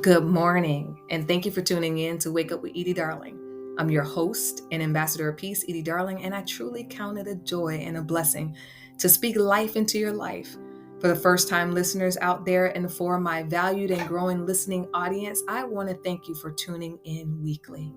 Good morning, and thank you for tuning in to Wake Up with Edie Darling. I'm your host and ambassador of peace, Edie Darling, and I truly count it a joy and a blessing to speak life into your life. For the first time listeners out there and for my valued and growing listening audience, I want to thank you for tuning in weekly.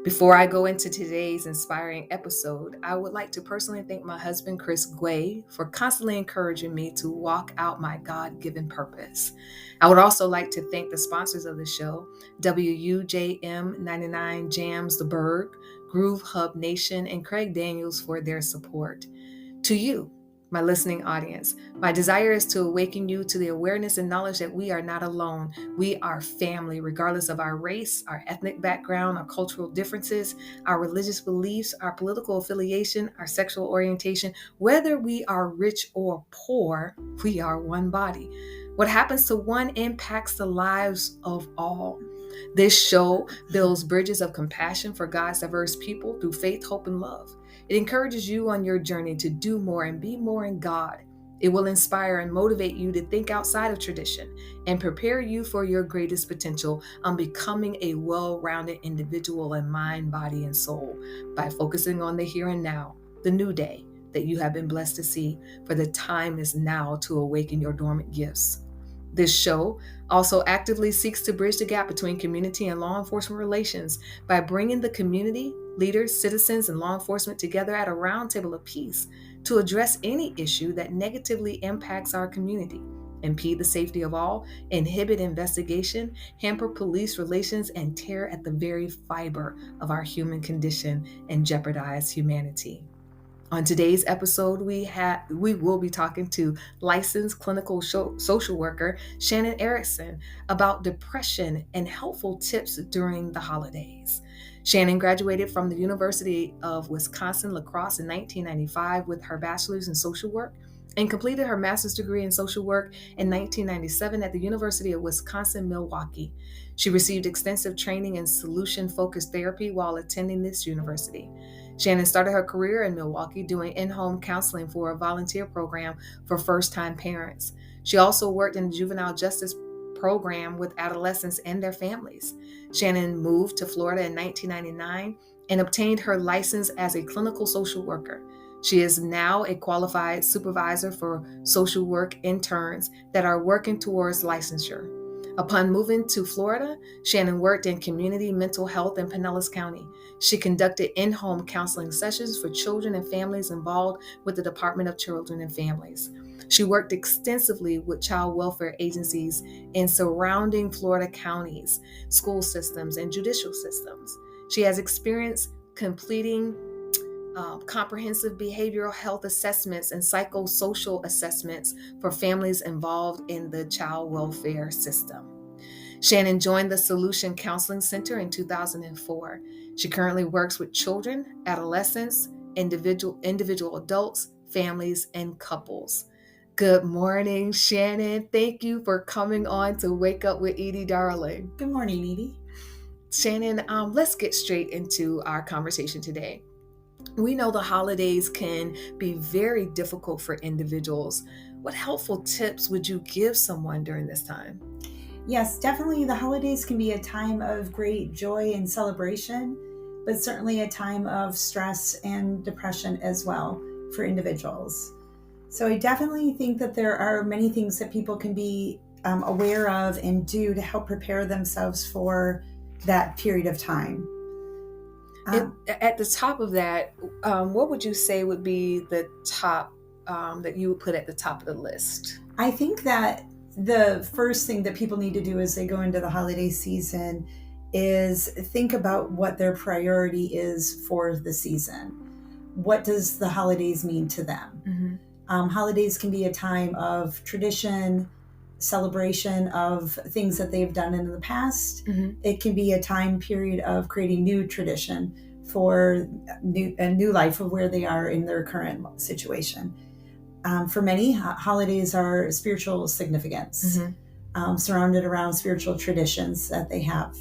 Before I go into today's inspiring episode, I would like to personally thank my husband, Chris Guay, for constantly encouraging me to walk out my God-given purpose. I would also like to thank the sponsors of the show, WUJM 99 Jams The Berg, Groove Hub Nation, and Craig Daniels for their support. To you, my listening audience, my desire is to awaken you to the awareness and knowledge that we are not alone. We are family, regardless of our race, our ethnic background, our cultural differences, our religious beliefs, our political affiliation, our sexual orientation. Whether we are rich or poor, we are one body. What happens to one impacts the lives of all. This show builds bridges of compassion for God's diverse people through faith, hope, and love. It encourages you on your journey to do more and be more in God. It will inspire and motivate you to think outside of tradition and prepare you for your greatest potential on becoming a well-rounded individual in mind, body, and soul by focusing on the here and now, the new day that you have been blessed to see, for the time is now to awaken your dormant gifts. This show also actively seeks to bridge the gap between community and law enforcement relations by bringing the community, leaders, citizens, and law enforcement together at a round table of peace to address any issue that negatively impacts our community, impede the safety of all, inhibit investigation, hamper police relations, and tear at the very fiber of our human condition and jeopardize humanity. On today's episode, we will be talking to licensed clinical social worker Shannon Erickson about depression and helpful tips during the holidays. Shannon graduated from the University of Wisconsin-LaCrosse in 1995 with her bachelor's in social work and completed her master's degree in social work in 1997 at the University of Wisconsin-Milwaukee. She received extensive training in solution-focused therapy while attending this university. Shannon started her career in Milwaukee doing in-home counseling for a volunteer program for first-time parents. She also worked in the juvenile justice program with adolescents and their families. Shannon moved to Florida in 1999 and obtained her license as a clinical social worker. She is now a qualified supervisor for social work interns that are working towards licensure. Upon moving to Florida, Shannon worked in community mental health in Pinellas County. She conducted in-home counseling sessions for children and families involved with the Department of Children and Families. She worked extensively with child welfare agencies in surrounding Florida counties, school systems, and judicial systems. She has experience completing comprehensive behavioral health assessments and psychosocial assessments for families involved in the child welfare system. Shannon joined the Solution Counseling Center in 2004. She currently works with children, adolescents, individual adults, families, and couples. Good morning, Shannon. Thank you for coming on to Wake Up with Edie Darling. Good morning, Edie. Shannon, let's get straight into our conversation today. We know the holidays can be very difficult for individuals. What helpful tips would you give someone during this time? Yes, definitely the holidays can be a time of great joy and celebration, but certainly a time of stress and depression as well for individuals. So I definitely think that there are many things that people can be aware of and do to help prepare themselves for that period of time. At the top of that, what would you say would be the top that you would put at the top of the list? I think that the first thing that people need to do as they go into the holiday season is think about what their priority is for the season. What does the holidays mean to them? Mm-hmm. Holidays can be a time of tradition, celebration of things that they've done in the past. Mm-hmm. It can be a time period of creating new tradition for a new life of where they are in their current situation. For many, holidays are spiritual significance, mm-hmm. Surrounded around spiritual traditions that they have.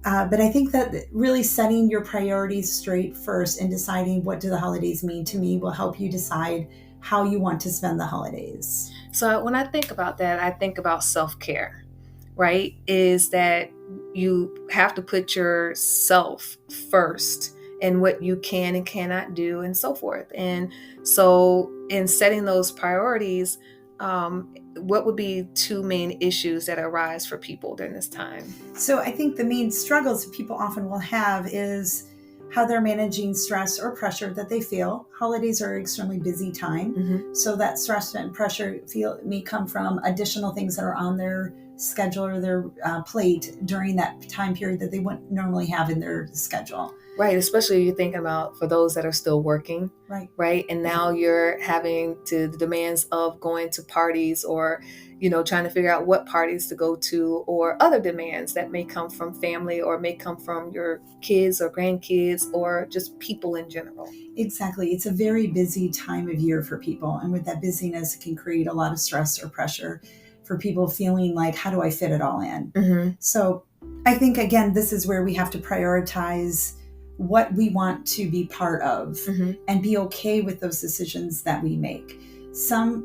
But I think that really setting your priorities straight first and deciding what do the holidays mean to me will help you decide how you want to spend the holidays. So when I think about that, I think about self-care. right, is that you have to put yourself first and what you can and cannot do and so forth. And so in setting those priorities, what would be two main issues that arise for people during this time? So I think the main struggles that people often will have is how they're managing stress or pressure that they feel. Holidays are an extremely busy time. So that stress and pressure may come from additional things that are on their schedule or their plate during that time period that they wouldn't normally have in their schedule. Right, especially you're thinking about for those that are still working, right? And now you're having the demands of going to parties or, trying to figure out what parties to go to, or other demands that may come from family or may come from your kids or grandkids or just people in general. Exactly. It's a very busy time of year for people. And with that busyness, it can create a lot of stress or pressure for people feeling like, how do I fit it all in? So I think, again, this is where we have to prioritize what we want to be part of and be okay with those decisions that we make.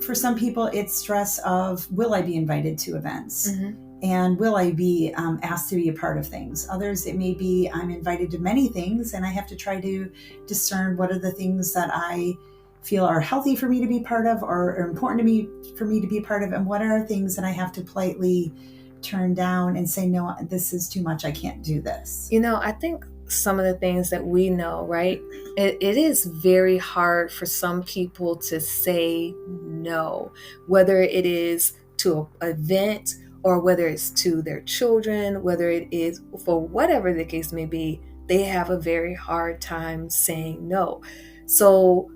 For some people, it's stress of, will I be invited to events? And will I be asked to be a part of things? Others, it may be I'm invited to many things and I have to try to discern what are the things that I feel are healthy for me to be part of or are important to me for me to be part of, and what are things that I have to politely turn down and say, no, this is too much. I can't do this. I think some of the things that we know, right? It is very hard for some people to say no, whether it is to an event or whether it's to their children, whether it is for whatever the case may be, they have a very hard time saying no. So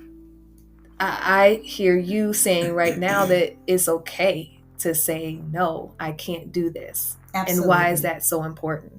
I hear you saying right now that it's okay to say, no, I can't do this. Absolutely. And why is that so important?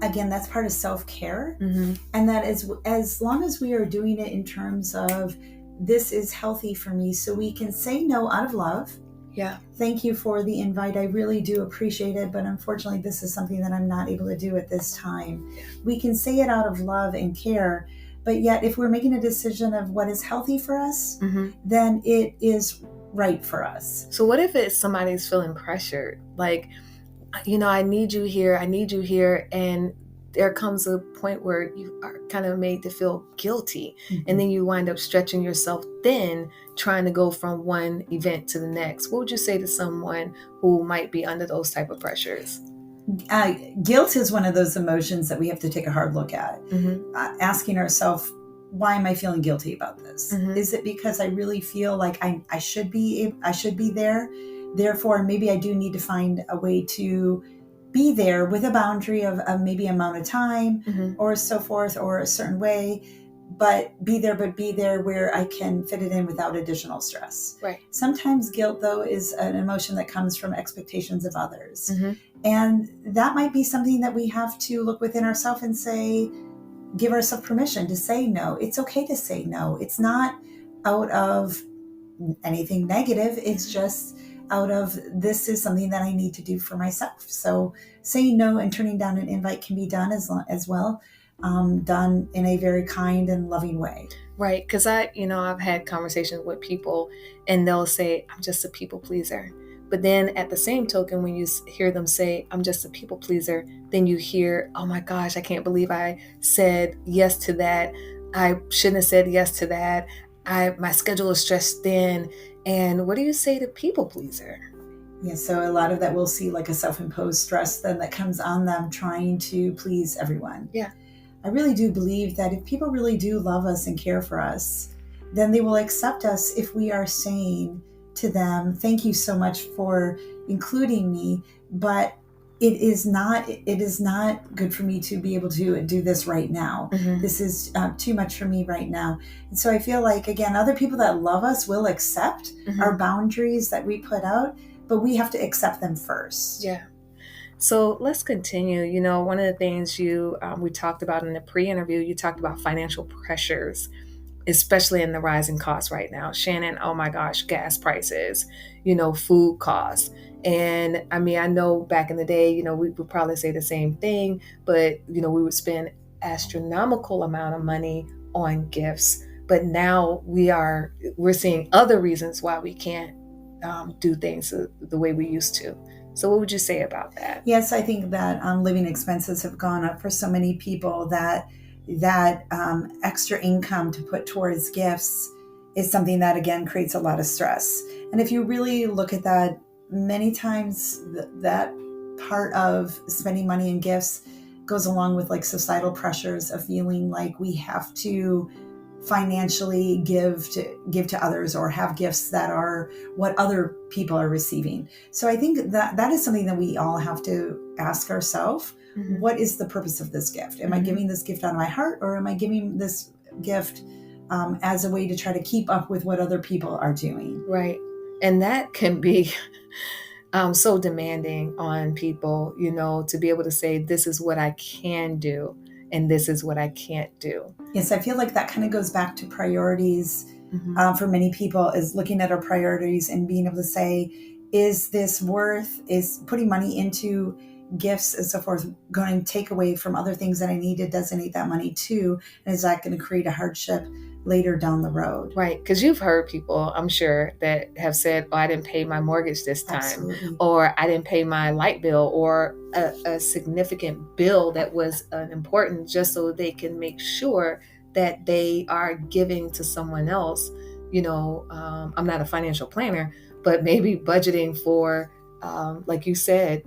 Again, that's part of self-care. And that is, as long as we are doing it in terms of, this is healthy for me, so we can say no out of love. Yeah. Thank you for the invite. I really do appreciate it. But unfortunately, this is something that I'm not able to do at this time. We can say it out of love and care. But yet, if we're making a decision of what is healthy for us, then it is right for us. So what if it's somebody's feeling pressured? Like, I need you here. And there comes a point where you are kind of made to feel guilty. And then you wind up stretching yourself thin, trying to go from one event to the next. What would you say to someone who might be under those type of pressures? Guilt is one of those emotions that we have to take a hard look at. Asking ourselves, why am I feeling guilty about this? Is it because I really feel like I should be there? Therefore, maybe I do need to find a way to be there with a boundary of maybe amount of time or so forth, or a certain way, but be there where I can fit it in without additional stress. Right. Sometimes guilt, though, is an emotion that comes from expectations of others. And that might be something that we have to look within ourselves and say, give ourselves permission to say no. It's okay to say no. It's not out of anything negative. It's just out of, this is something that I need to do for myself. So saying no and turning down an invite can be done as well, done in a very kind and loving way. Right. Because I've had conversations with people and they'll say, I'm just a people pleaser. But then at the same token, when you hear them say, I'm just a people pleaser, then you hear, oh my gosh, I can't believe I said yes to that. I shouldn't have said yes to that. My schedule is stressed thin. And what do you say to people pleaser? Yeah, so a lot of that we'll see like a self-imposed stress then that comes on them trying to please everyone. Yeah. I really do believe that if people really do love us and care for us, then they will accept us if we are saying to them, thank you so much for including me, but it is not good for me to be able to do this right now. This is too much for me right now. And so I feel like, again, other people that love us will accept our boundaries that we put out, but we have to accept them first. Yeah. So let's continue. One of the things we talked about in the pre-interview, you talked about financial pressures, especially in the rising costs right now. Shannon, oh my gosh, gas prices, food costs. And I know back in the day, we would probably say the same thing, but, we would spend astronomical amount of money on gifts. But now we're seeing other reasons why we can't do things the way we used to. So what would you say about that? Yes, I think that living expenses have gone up for so many people that extra income to put towards gifts is something that, again, creates a lot of stress. And if you really look at that, many times that part of spending money in gifts goes along with like societal pressures of feeling like we have to financially give to others or have gifts that are what other people are receiving. So I think that is something that we all have to ask ourselves. Mhm. What is the purpose of this gift? Am I Mhm. giving this gift out of my heart, or am I giving this gift as a way to try to keep up with what other people are doing? Right. And that can be so demanding on people, to be able to say, this is what I can do and this is what I can't do. Yes, I feel like that kind of goes back to priorities. Mhm. For many people, is looking at our priorities and being able to say, is putting money into gifts and so forth going to take away from other things that I need to designate that money to? And is that going to create a hardship later down the road? Right. Because you've heard people, I'm sure, that have said, oh, I didn't pay my mortgage this time. Absolutely. Or I didn't pay my light bill, or a significant bill that was important, just so they can make sure that they are giving to someone else. I'm not a financial planner, but maybe budgeting for, like you said,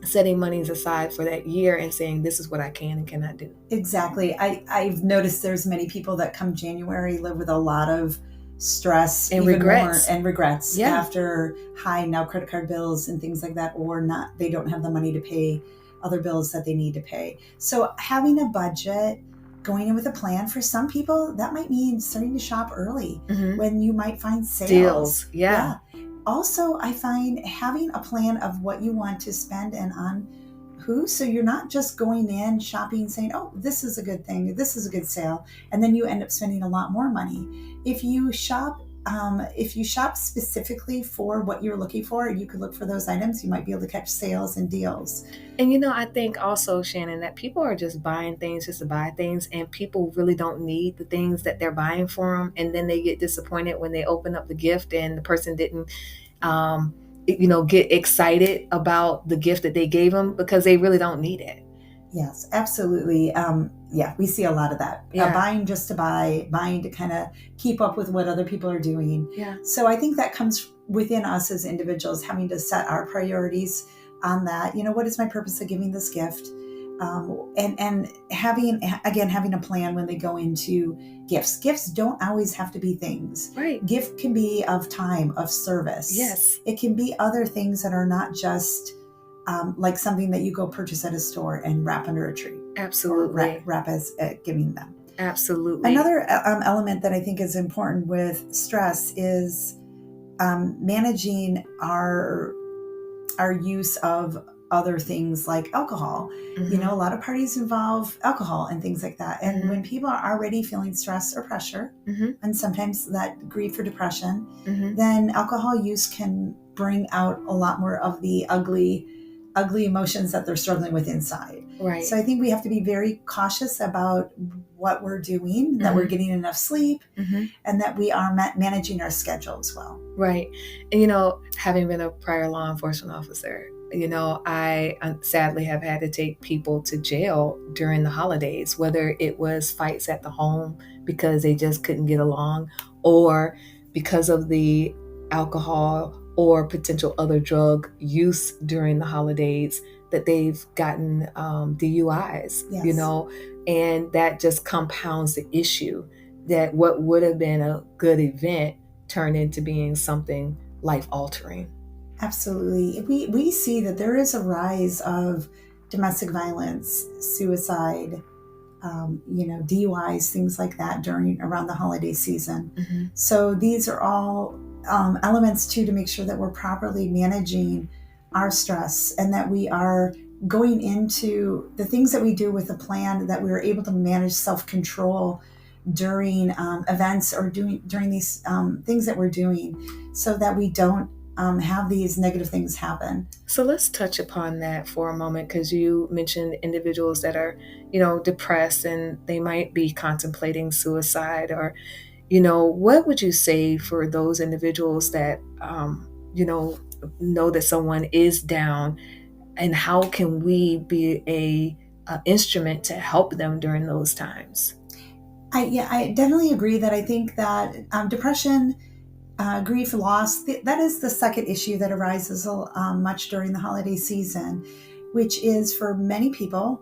setting monies aside for that year and saying, this is what I can and cannot do. Exactly. I've noticed there's many people that come January live with a lot of stress And even regrets. more, and regrets Yeah. after high now credit card bills and things like that, or not, they don't have the money to pay other bills that they need to pay. So having a budget, going in with a plan, for some people that might mean starting to shop early Mhm. when you might find sales. Deals. Yeah. Also, I find having a plan of what you want to spend and on who, so you're not just going in shopping saying, oh, this is a good thing, this is a good sale, and then you end up spending a lot more money. If you shop specifically for what you're looking for, you could look for those items, you might be able to catch sales and deals. And I think also, Shannon, that people are just buying things just to buy things, and people really don't need the things that they're buying for them. And then they get disappointed when they open up the gift and the person didn't, get excited about the gift that they gave them, because they really don't need it. Yes, absolutely. We see a lot of that. Yeah. Buying just to buy, buying to kind of keep up with what other people are doing. Yeah. So I think that comes within us as individuals, having to set our priorities on that. What is my purpose of giving this gift? And having a plan when they go into gifts. Gifts don't always have to be things. Right. Gift can be of time, of service. Yes. It can be other things that are not just like something that you go purchase at a store and wrap under a tree. Absolutely. Or wrap as giving them. Absolutely. Another element that I think is important with stress is managing our use of other things like alcohol. Mhm. A lot of parties involve alcohol and things like that. And Mhm. when people are already feeling stress or pressure, Mhm. and sometimes that grief or depression, Mhm. then alcohol use can bring out a lot more of the ugly emotions that they're struggling with inside. Right. So I think we have to be very cautious about what we're doing, that we're getting enough sleep, Mhm. and that we are managing our schedule as well. Right. And, having been a prior law enforcement officer, I sadly have had to take people to jail during the holidays, whether it was fights at the home because they just couldn't get along, or because of the alcohol or potential other drug use during the holidays, that they've gotten DUIs, Yes. and that just compounds the issue, that what would have been a good event turned into being something life-altering. Absolutely. We see that there is a rise of domestic violence, suicide, DUIs, things like that around the holiday season. Mm-hmm. So these are all elements too, to make sure that we're properly managing our stress, and that we are going into the things that we do with a plan, that we are able to manage self-control during events, or during these things that we're doing, so that we don't have these negative things happen. So let's touch upon that for a moment, because you mentioned individuals that are, depressed, and they might be contemplating suicide, or, what would you say for those individuals that know that someone is down, and how can we be a instrument to help them during those times? I definitely agree that I think that depression, grief, loss, that is the second issue that arises much during the holiday season, which is for many people,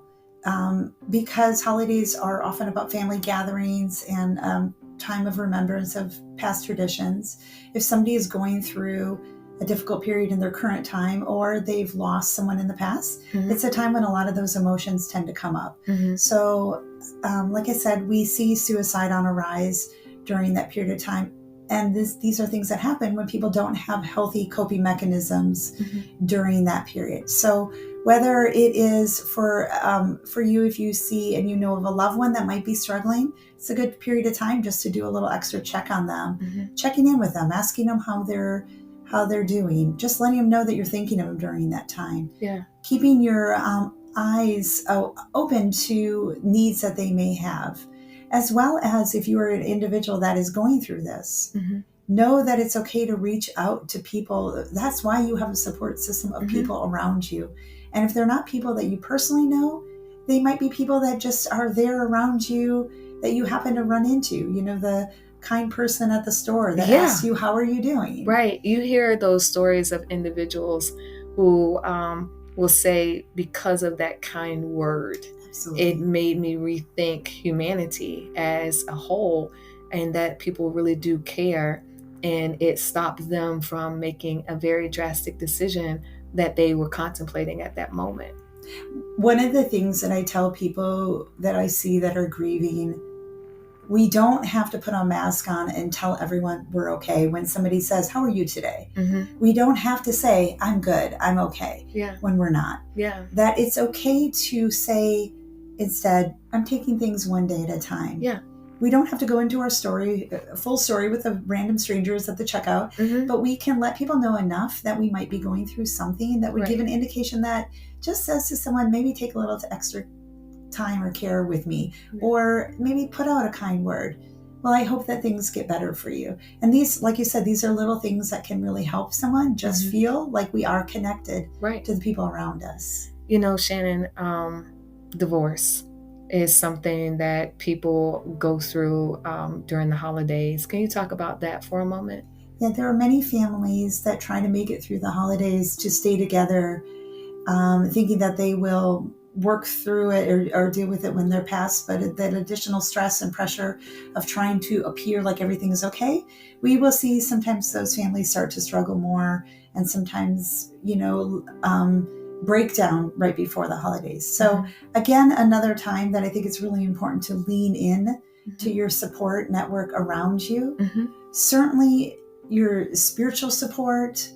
because holidays are often about family gatherings and time of remembrance of past traditions. If somebody is going through a difficult period in their current time, or they've lost someone in the past, it's a time when a lot of those emotions tend to come up. So, like I said, we see suicide on a rise during that period of time. And these are things that happen when people don't have healthy coping mechanisms during that period. So whether it is for you, if you see and you know of a loved one that might be struggling, it's a good period of time just to do a little extra check on them, checking in with them, asking them how they're doing, just letting them know that you're thinking of them during that time. Yeah. Keeping your eyes open to needs that they may have. As well as if you are an individual that is going through this, know that it's okay to reach out to people. That's why you have a support system of people around you. And if they're not people that you personally know, they might be people that just are there around you that you happen to run into. The kind person at the store that asks you, how are you doing? Right. You hear those stories of individuals who will say, because of that kind word, Absolutely. It made me rethink humanity as a whole, and that people really do care, and it stopped them from making a very drastic decision that they were contemplating at that moment. One of the things that I tell people that I see that are grieving, we don't have to put a mask on and tell everyone we're okay. When somebody says, how are you today? We don't have to say, I'm good, I'm okay, when we're not. That it's okay to say, instead, I'm taking things one day at a time. We don't have to go into our story, full story with the random strangers at the checkout, but we can let people know enough that we might be going through something that would give an indication that just says to someone, maybe take a little extra time or care with me, or maybe put out a kind word. Well, I hope that things get better for you. And these, like you said, these are little things that can really help someone just feel like we are connected to the people around us. Shannon, divorce is something that people go through during the holidays. Can you talk about that for a moment? Yeah, there are many families that try to make it through the holidays to stay together, thinking that they will work through it or deal with it when they're past, but that additional stress and pressure of trying to appear like everything is okay, we will see sometimes those families start to struggle more, and sometimes, breakdown right before the holidays. So again, another time that I think it's really important to lean in to your support network around you. Certainly your spiritual support,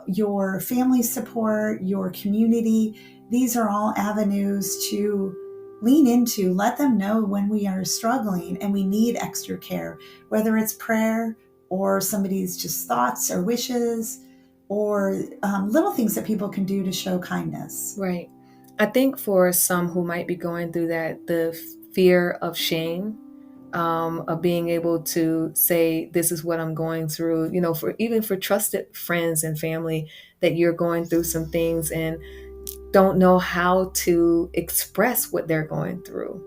your family support, your community. These are all avenues to lean into. Let them know when we are struggling and we need extra care, whether it's prayer or somebody's just thoughts or wishes, or little things that people can do to show kindness. Right. I think for some who might be going through that, the fear of shame, of being able to say, this is what I'm going through, for trusted friends and family, that you're going through some things and don't know how to express what they're going through.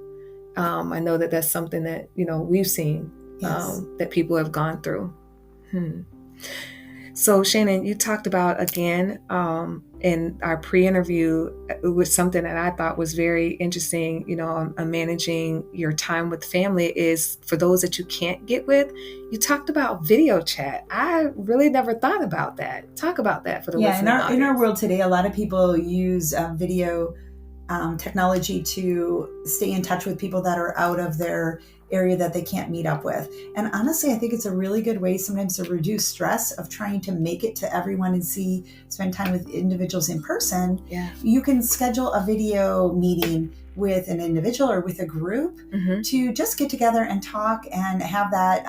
I know that that's something that, we've seen, that people have gone through. So Shannon, you talked about, again, in our pre-interview, it was something that I thought was very interesting, managing your time with family is for those that you can't get with. You talked about video chat. I really never thought about that. Talk about that for the listening audience. In our world today, a lot of people use video technology to stay in touch with people that are out of their area that they can't meet up with. And honestly, I think it's a really good way sometimes to reduce stress of trying to make it to everyone and spend time with individuals in person. You can schedule a video meeting with an individual or with a group to just get together and talk and have that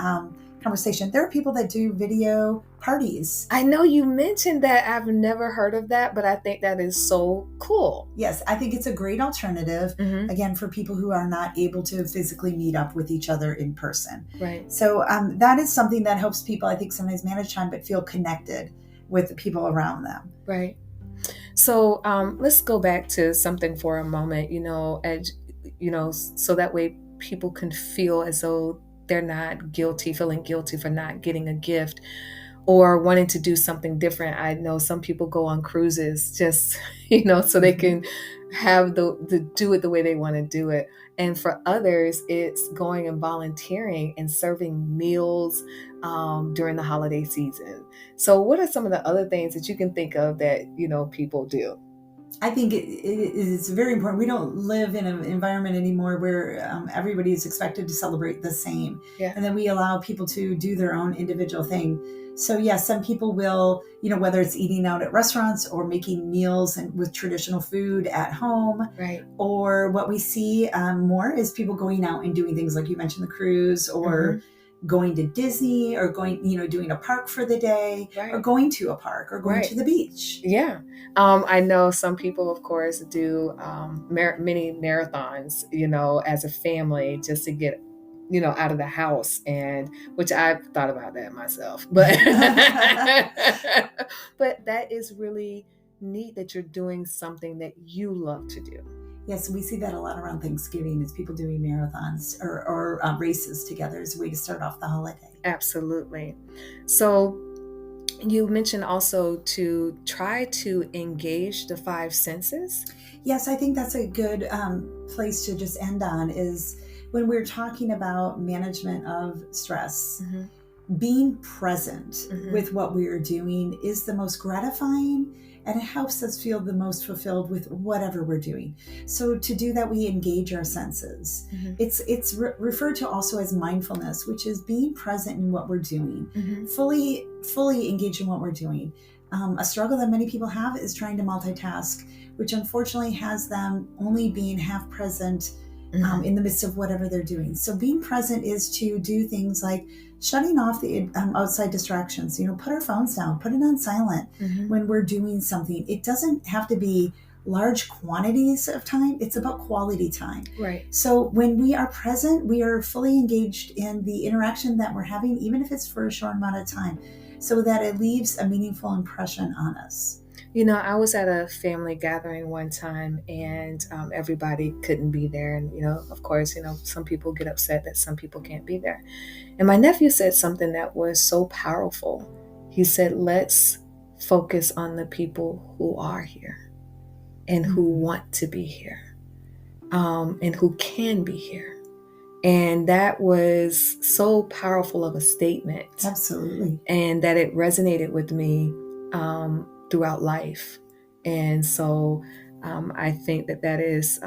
conversation. There are people that do video parties. I know you mentioned that. I've never heard of that, but I think that is so cool. Yes, I think it's a great alternative, again, for people who are not able to physically meet up with each other in person. Right. So that is something that helps people, I think, sometimes manage time, but feel connected with the people around them. Right. So let's go back to something for a moment, so that way people can feel as though they're not feeling guilty for not getting a gift or wanting to do something different. I know some people go on cruises just, so they can have do it the way they want to do it. And for others, it's going and volunteering and serving meals during the holiday season. So what are some of the other things that you can think of that, people do? I think it is very important. We don't live in an environment anymore where everybody is expected to celebrate the same. Yeah. And then we allow people to do their own individual thing. So yes, some people will, whether it's eating out at restaurants or making meals and with traditional food at home. Right. Or what we see more is people going out and doing things like you mentioned, the cruise, or going to Disney, or going, doing a park for the day, or going to a park, or going to the beach. Yeah. I know some people, of course, do mini marathons, as a family, just to get, out of the house, and which I've thought about that myself, but but that is really neat that you're doing something that you love to do. Yes, we see that a lot around Thanksgiving, is people doing marathons or races together as a way to start off the holiday. Absolutely. So you mentioned also to try to engage the 5 senses. Yes, I think that's a good place to just end on, is when we're talking about management of stress. Being present with what we are doing is the most gratifying, and it helps us feel the most fulfilled with whatever we're doing. So to do that, we engage our senses. It's referred to also as mindfulness, which is being present in what we're doing, fully engaged in what we're doing. A struggle that many people have is trying to multitask, which unfortunately has them only being half present in the midst of whatever they're doing. So being present is to do things like shutting off the outside distractions, put our phones down, put it on silent when we're doing something. It doesn't have to be large quantities of time. It's about quality time. Right. So when we are present, we are fully engaged in the interaction that we're having, even if it's for a short amount of time, so that it leaves a meaningful impression on us. I was at a family gathering one time, and everybody couldn't be there. And, of course, some people get upset that some people can't be there. And my nephew said something that was so powerful. He said, let's focus on the people who are here and who want to be here, and who can be here. And that was so powerful of a statement. Absolutely. And that it resonated with me throughout life. And so I think that is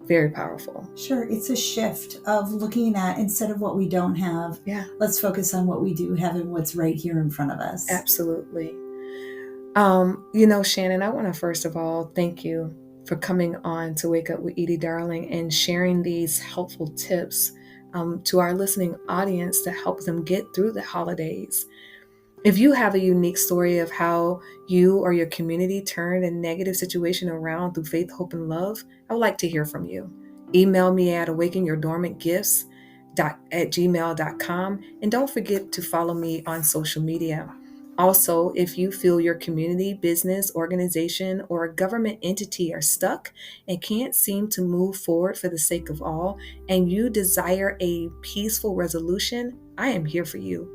very powerful. Sure. It's a shift of looking at, instead of what we don't have, let's focus on what we do have and what's right here in front of us. Absolutely. Shannon, I want to first of all thank you for coming on to Wake Up with Edie Darling and sharing these helpful tips to our listening audience to help them get through the holidays. If you have a unique story of how you or your community turned a negative situation around through faith, hope, and love, I would like to hear from you. Email me at awakenyourdormantgifts@gmail.com, and don't forget to follow me on social media. Also, if you feel your community, business, organization, or government entity are stuck and can't seem to move forward for the sake of all, and you desire a peaceful resolution, I am here for you.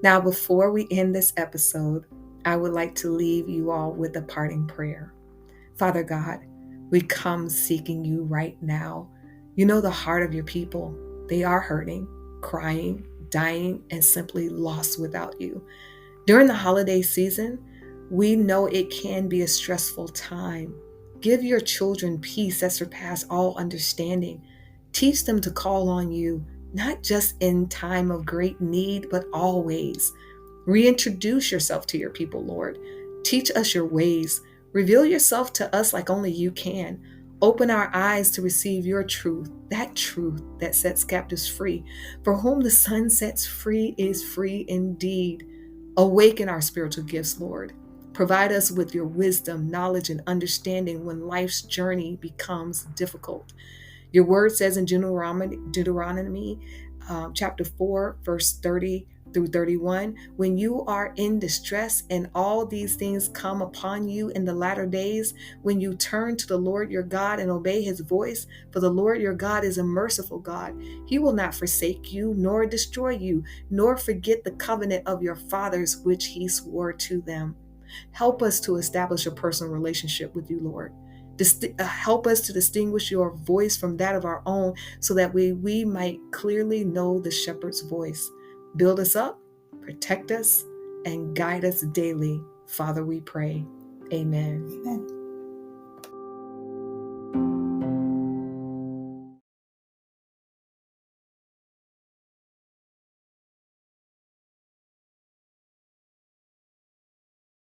Now, before we end this episode, I would like to leave you all with a parting prayer. Father God, we come seeking you right now. You know the heart of your people. They are hurting, crying, dying, and simply lost without you. During the holiday season, we know it can be a stressful time. Give your children peace that surpasses all understanding. Teach them to call on you, not just in time of great need, but always. Reintroduce yourself to your people, Lord. Teach us your ways. Reveal yourself to us like only you can. Open our eyes to receive your truth that sets captives free. For whom the Son sets free is free indeed. Awaken our spiritual gifts, Lord. Provide us with your wisdom, knowledge, and understanding when life's journey becomes difficult. Your word says in Deuteronomy chapter 4, verse 30 through 31, when you are in distress and all these things come upon you in the latter days, when you turn to the Lord your God and obey his voice, for the Lord your God is a merciful God. He will not forsake you, nor destroy you, nor forget the covenant of your fathers, which he swore to them. Help us to establish a personal relationship with you, Lord. Help us to distinguish your voice from that of our own so that we might clearly know the shepherd's voice. Build us up, protect us, and guide us daily. Father, we pray. Amen. Amen.